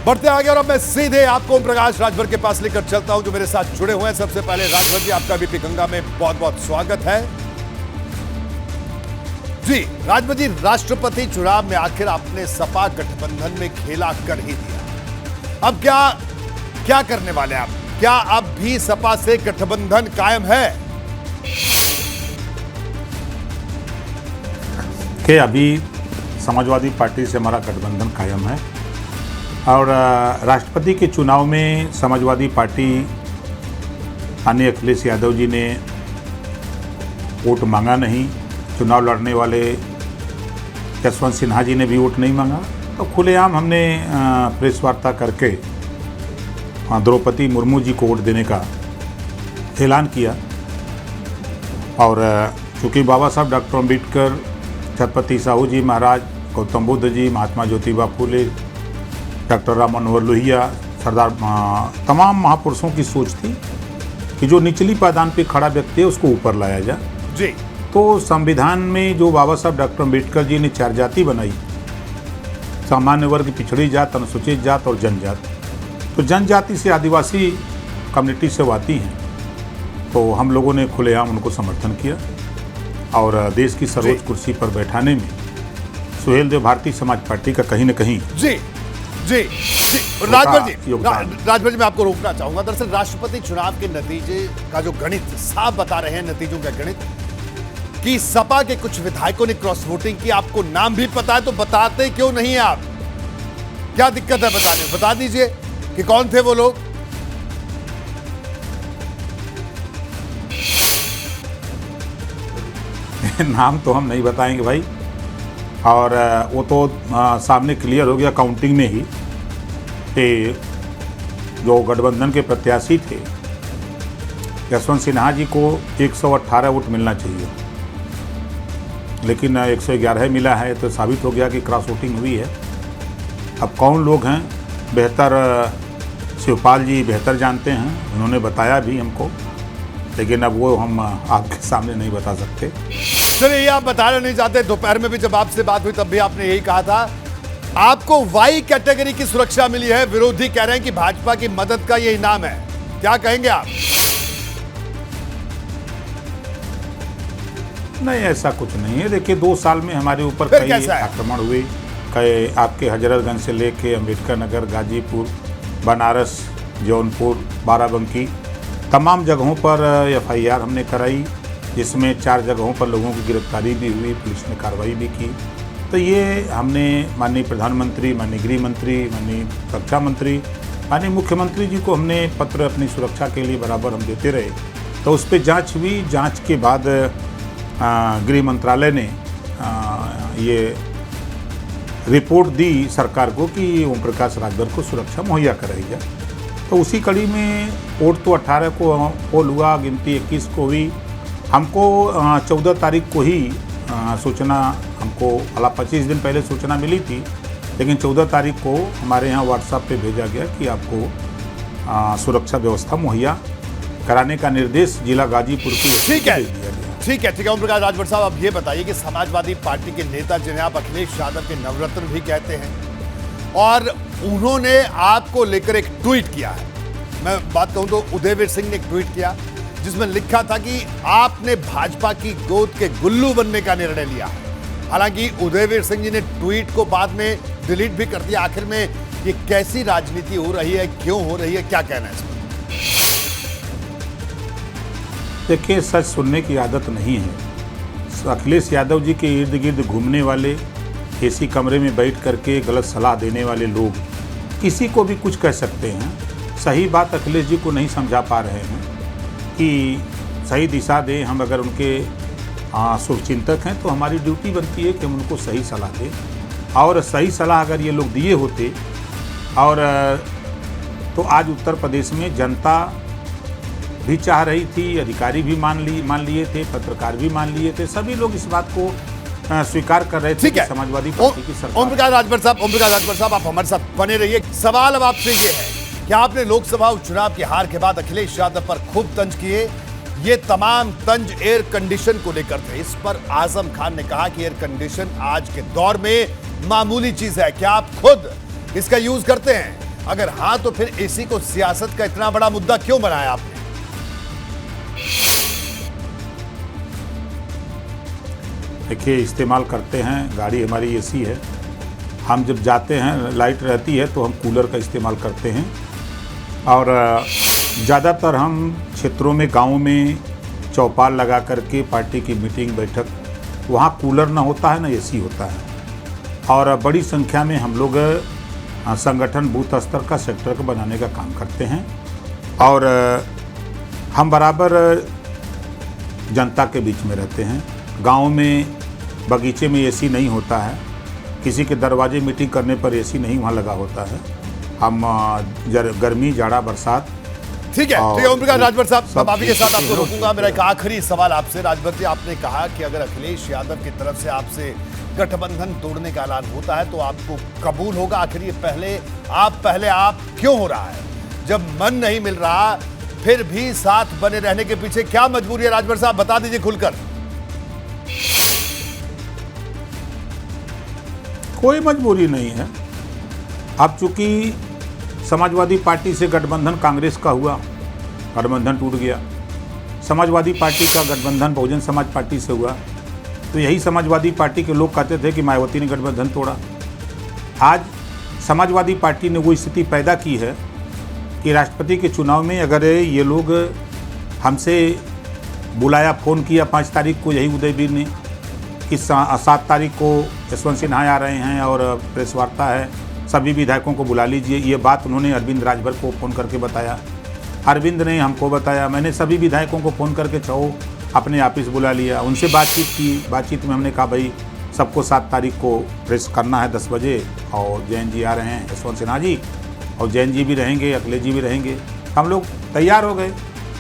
बढ़ते आगे और अब मैं सीधे आपको ओम प्रकाश राजभर के पास लेकर चलता हूं जो मेरे साथ जुड़े हुए हैं। सबसे पहले राजभर जी, आपका बीपी गंगा में बहुत बहुत स्वागत है। जी राजभर जी, राष्ट्रपति चुनाव में आखिर आपने सपा गठबंधन में खेला कर ही दिया। अब क्या करने वाले आप? क्या अब भी सपा से गठबंधन कायम है? कि अभी समाजवादी पार्टी से हमारा गठबंधन कायम है और राष्ट्रपति के चुनाव में समाजवादी पार्टी माननीय अखिलेश यादव जी ने वोट मांगा नहीं। चुनाव लड़ने वाले यशवंत सिन्हा जी ने भी वोट नहीं मांगा। तो खुलेआम हमने प्रेस वार्ता करके द्रौपदी मुर्मू जी को वोट देने का ऐलान किया। और चूँकि बाबा साहब डॉक्टर अम्बेडकर, छत्रपति साहू जी महाराज, गौतम बुद्ध जी, महात्मा ज्योतिबा फूले, डॉक्टर राम मनोहर लोहिया, सरदार तमाम महापुरुषों की सोच थी कि जो निचली पायदान पे खड़ा व्यक्ति है उसको ऊपर लाया जाए। जी तो संविधान में जो बाबा साहब डॉक्टर अम्बेडकर जी ने 4 जाति बनाई, सामान्य वर्ग, पिछड़ी जात, अनुसूचित जात और जनजाति। तो जनजाति से आदिवासी कम्युनिटी से आती हैं, तो हम लोगों ने खुलेआम उनको समर्थन किया और देश की सर्वोच्च कुर्सी पर बैठाने में सुहेल देव भारतीय समाज पार्टी का कहीं न कहीं जी राजभर जी मैं आपको रोकना चाहूंगा। दरअसल राष्ट्रपति चुनाव के नतीजे का जो गणित साफ बता रहे हैं, नतीजों का गणित, कि सपा के कुछ विधायकों ने क्रॉस वोटिंग की। आपको नाम भी पता है तो बताते क्यों नहीं आप? क्या दिक्कत है बताने? बता दीजिए कि कौन थे वो लोग। नाम तो हम नहीं बताएंगे भाई, और वो तो सामने क्लियर हो गया काउंटिंग में ही कि जो गठबंधन के प्रत्याशी थे यशवंत सिन्हा जी को 118 वोट मिलना चाहिए, लेकिन 111 मिला है। तो साबित हो गया कि क्रॉस वोटिंग हुई है। अब कौन लोग हैं बेहतर शिवपाल जी बेहतर जानते हैं, उन्होंने बताया भी हमको, लेकिन अब वो हम आपके सामने नहीं बता सकते। चलिए, ये आप बताना नहीं चाहते। दोपहर में भी जब आपसे बात हुई तब भी आपने यही कहा था। आपको वाई कैटेगरी की सुरक्षा मिली है। विरोधी कह रहे हैं कि भाजपा की मदद का ये इनाम है। क्या कहेंगे आप? नहीं, ऐसा कुछ नहीं है। देखिए, 2 साल में हमारे ऊपर कई आक्रमण हुए। कई आपके हजरतगंज से लेके अम्बेडकर नगर, गाजीपुर, बनारस, जौनपुर, बाराबंकी, तमाम जगहों पर FIR हमने कराई, जिसमें 4 जगहों पर लोगों की गिरफ्तारी भी हुई, पुलिस ने कार्रवाई भी की। तो ये हमने माननीय प्रधानमंत्री, माननीय गृह मंत्री, माननीय रक्षा मंत्री, माननीय मुख्यमंत्री जी को हमने पत्र अपनी सुरक्षा के लिए बराबर हम देते रहे। तो उस पर जाँच हुई। जाँच के बाद गृह मंत्रालय ने ये रिपोर्ट दी सरकार को कि ओम प्रकाश राजभर को सुरक्षा मुहैया कराई जाए। तो उसी कड़ी में वोट तो 18 को पोल हुआ, गिनती 21 को हुई। हमको 14 तारीख को ही सूचना, हमको 25 दिन पहले सूचना मिली थी, लेकिन 14 तारीख को हमारे यहाँ व्हाट्सएप पे भेजा गया कि आपको सुरक्षा व्यवस्था मुहैया कराने का निर्देश जिला गाजीपुर की ठीक है ओम प्रकाश राजभर साहब, अब ये बताइए कि समाजवादी पार्टी के नेता जिन्हें आप अखिलेश यादव के नवरत्न भी कहते हैं, और उन्होंने आपको लेकर एक ट्वीट किया है। मैं बात कहूं तो उदयवीर सिंह ने एक ट्वीट किया जिसमें लिखा था कि आपने भाजपा की गोद के गुल्लू बनने का निर्णय लिया। हालांकि उदयवीर सिंह जी ने ट्वीट को बाद में डिलीट भी कर दिया। आखिर में ये कैसी राजनीति हो रही है, क्यों हो रही है, क्या कहना है इसमें? देखिए, सच सुनने की आदत नहीं है। अखिलेश यादव जी के इर्द गिर्द घूमने वाले, एसी कमरे में बैठ करके गलत सलाह देने वाले लोग किसी को भी कुछ कह सकते हैं। सही बात अखिलेश जी को नहीं समझा पा रहे हैं कि सही दिशा दें। हम अगर उनके शुभचिंतक हैं तो हमारी ड्यूटी बनती है कि हम उनको सही सलाह दें, और सही सलाह अगर ये लोग दिए होते और तो आज उत्तर प्रदेश में जनता भी चाह रही थी, अधिकारी भी मान लिए थे, पत्रकार भी मान लिए थे, सभी लोग इस बात को स्वीकार कर रहे थे कि समाजवादी पार्टी की सरकार। ओम प्रकाश राजभर साहब, आप हमारे साथ बने रहिए। सवाल अब आपसे ये है कि आपने लोकसभा उपचुनाव की हार के बाद अखिलेश यादव पर खूब तंज किए। ये तमाम तंज एयर कंडीशन को लेकर थे। इस पर आजम खान ने कहा कि एयर कंडीशन आज के दौर में मामूली चीज है। क्या आप खुद इसका यूज करते हैं? अगर हां तो फिर एसी को सियासत का इतना बड़ा मुद्दा क्यों बनाया आपने? देखिए, इस्तेमाल करते हैं, गाड़ी हमारी एसी है। हम जब जाते हैं, लाइट रहती है तो हम कूलर का इस्तेमाल करते हैं। और ज़्यादातर हम क्षेत्रों में, गाँव में चौपाल लगा करके पार्टी की मीटिंग बैठक, वहाँ कूलर ना होता है ना एसी होता है। और बड़ी संख्या में हम लोग संगठन बूथ स्तर का, सेक्टर का बनाने का काम करते हैं। और हम बराबर जनता के बीच में रहते हैं। गांव में बगीचे में एसी नहीं होता है, किसी के दरवाजे मीटिंग करने पर एसी नहीं वहाँ लगा होता है। हम गर्मी, जाड़ा, बरसात। ठीक है ओम प्रकाश राजभर साहब, मैं माफी के साथ आपको रोकूंगा। मेरा एक आखिरी सवाल आपसे राजभर जी, आपने कहा कि अगर अखिलेश यादव की तरफ से आपसे गठबंधन तोड़ने का ऐलान होता है तो आपको कबूल होगा। आखिर ये पहले आप क्यों हो रहा है? जब मन नहीं मिल रहा फिर भी साथ बने रहने के पीछे क्या मजबूरी है राजभर साहब, बता दीजिए खुलकर। कोई मजबूरी नहीं है। अब चूंकि समाजवादी पार्टी से गठबंधन कांग्रेस का हुआ, गठबंधन टूट गया। समाजवादी पार्टी का गठबंधन बहुजन समाज पार्टी से हुआ, तो यही समाजवादी पार्टी के लोग कहते थे कि मायावती ने गठबंधन तोड़ा। आज समाजवादी पार्टी ने वो स्थिति पैदा की है कि राष्ट्रपति के चुनाव में अगर ये लोग हमसे बुलाया, फ़ोन किया 5 तारीख को, यही उदयवीर ने कि 7 तारीख को यशवंत सिन्हा आ रहे हैं और प्रेस वार्ता है, सभी विधायकों को बुला लीजिए। ये बात उन्होंने अरविंद राजभर को फ़ोन करके बताया, अरविंद ने हमको बताया, मैंने सभी विधायकों को फ़ोन करके अपने ऑफिस बुला लिया, उनसे बातचीत की। बातचीत में हमने कहा भाई सबको 7 तारीख को प्रेस करना है 10 बजे, और जैन जी आ रहे हैं, यशवंत सिन्हा जी, और जैन जी भी रहेंगे, अखिलेश जी भी रहेंगे। हम लोग तैयार हो गए।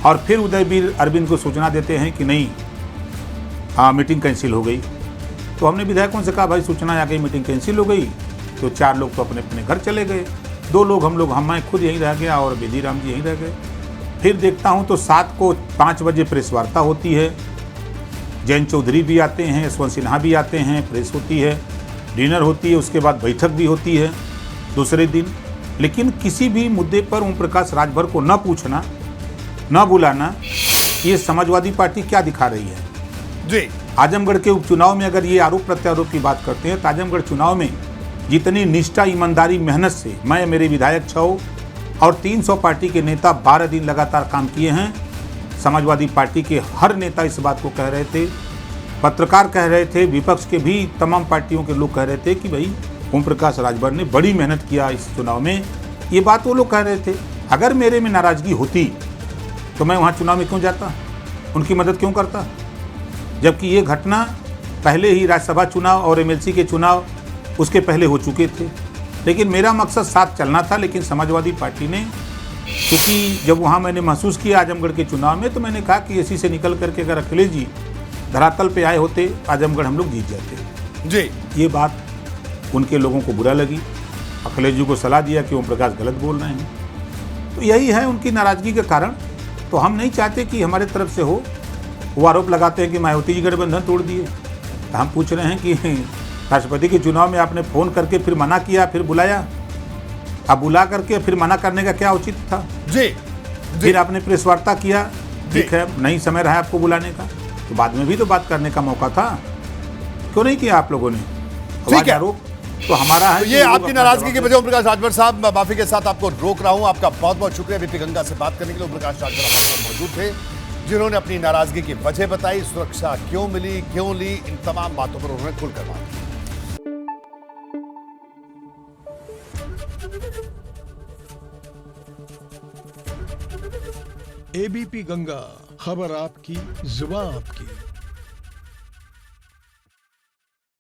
और फिर उदयवीर अरविंद को सूचना देते हैं कि नहीं, मीटिंग कैंसिल हो गई। तो हमने विधायकों से कहा भाई सूचना आ गई, मीटिंग कैंसिल हो गई। तो 4 लोग तो अपने अपने घर चले गए, 2 लोग मैं खुद यहीं रह गया और बेदीराम जी यहीं रह गए। फिर देखता हूँ तो 7 को 5 बजे प्रेस वार्ता होती है, जैन चौधरी भी आते हैं, यशवंत सिन्हा भी आते हैं, प्रेस होती है, डिनर होती है, उसके बाद बैठक भी होती है दूसरे दिन। लेकिन किसी भी मुद्दे पर ओम प्रकाश राजभर को न पूछना, न बुलाना, ये समाजवादी पार्टी क्या दिखा रही है जी। आजमगढ़ के उपचुनाव में अगर ये आरोप प्रत्यारोप की बात करते हैं तो आजमगढ़ चुनाव में जितनी निष्ठा, ईमानदारी, मेहनत से मैं, मेरे विधायक 6 और 300 पार्टी के नेता 12 दिन लगातार काम किए हैं। समाजवादी पार्टी के हर नेता इस बात को कह रहे थे, पत्रकार कह रहे थे, विपक्ष के भी तमाम पार्टियों के लोग कह रहे थे कि भाई ओम प्रकाश राजभर ने बड़ी मेहनत किया इस चुनाव में। ये बात वो लोग कह रहे थे। अगर मेरे में नाराज़गी होती तो मैं वहाँ चुनाव में क्यों जाता, उनकी मदद क्यों करता? जबकि ये घटना पहले ही राज्यसभा चुनाव और MLC के चुनाव उसके पहले हो चुके थे। लेकिन मेरा मकसद साथ चलना था। लेकिन समाजवादी पार्टी ने, क्योंकि जब वहाँ मैंने महसूस किया आजमगढ़ के चुनाव में, तो मैंने कहा कि एसी से निकल करके अगर अखिलेश जी धरातल पे आए होते, आजमगढ़ हम लोग जीत जाते जी। ये बात उनके लोगों को बुरा लगी। अखिलेश जी को सलाह दिया कि ओम प्रकाश गलत बोल रहे हैं। तो यही है उनकी नाराज़गी के कारण। तो हम नहीं चाहते कि हमारे तरफ से हो। वो आरोप लगाते हैं कि मायावती जी गठबंधन तोड़ दिए। तो हम पूछ रहे हैं कि राष्ट्रपति के चुनाव में आपने फ़ोन करके फिर मना किया, फिर बुलाया, अब बुला करके फिर मना करने का क्या उचित था जी? फिर आपने प्रेस वार्ता किया, ठीक है, नहीं समय रहा आपको बुलाने का, तो बाद में भी तो बात करने का मौका था, क्यों नहीं किया आप लोगों ने? ठीक है, आरोप तो हमारा है। ये आपकी नाराजगी की वजह ओम प्रकाश राजभर साहब, माफी के साथ आपको रोक रहा हूं। आपका बहुत बहुत शुक्रिया VP गंगा से बात करने के लिए। ओम प्रकाश राजभर हमारे साथ मौजूद थे, जिन्होंने अपनी नाराजगी की वजह बताई, सुरक्षा क्यों मिली, क्यों ली, इन तमाम बातों पर उन्होंने खुलकर बात की। ABP गंगा, खबर आपकी, जुबान आपकी।